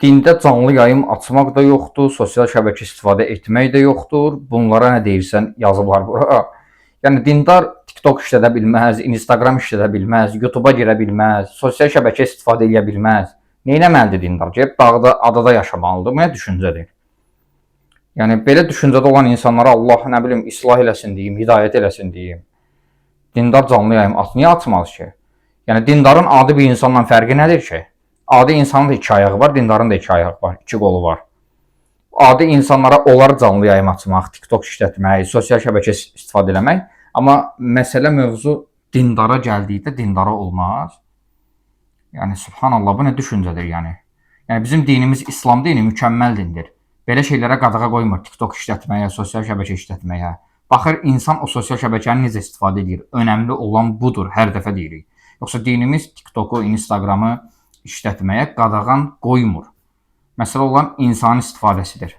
Dində canlı yayım açmaq da yoxdur, sosial şəbəkə istifadə etmək də yoxdur. Bunlara nə deyirsən yazıblar bura. Yəni dindar TikTok işlədə bilməz, Instagram işlədə bilməz, YouTube-a girə bilməz, sosial şəbəkə istifadə edə bilməz. Neynəməlidir dindar? Gəlib dağda, adada yaşamalıdır. Bu nə düşüncədir? Yəni belə düşüncədə olan insanlara Allah nə bilim islah eləsin deyim, hidayət eləsin deyim. Dindar canlı yayım niyə açmaz ki? Yəni dindarın adi bir insanla fərqi nədir ki? Adi insanın da iki ayağı var, dindarın da iki ayağı var, iki qolu var. Adi insanlara olar canlı yayım açmaq, TikTok işlətmək, sosial şəbəkə istifadə eləmək. Amma məsələ mövzu dindara gəldikdə dindara olmaz. Yəni subhanallah, bu nə düşüncədir yəni? Yəni bizim dinimiz İslam dini mükəmməl dindir. Belə şeylərə qadağa qoymur TikTok işlətməyə, sosial şəbəkə işlətməyə. Baxır insan o sosial şəbəkəni necə istifadə edir. Önəmli olan budur, hər dəfə deyirik. Yoxsa dinimiz TikToku, Instagramı işlətməyə qadağan qoymur. Məsələ olan insan istifadəsidir.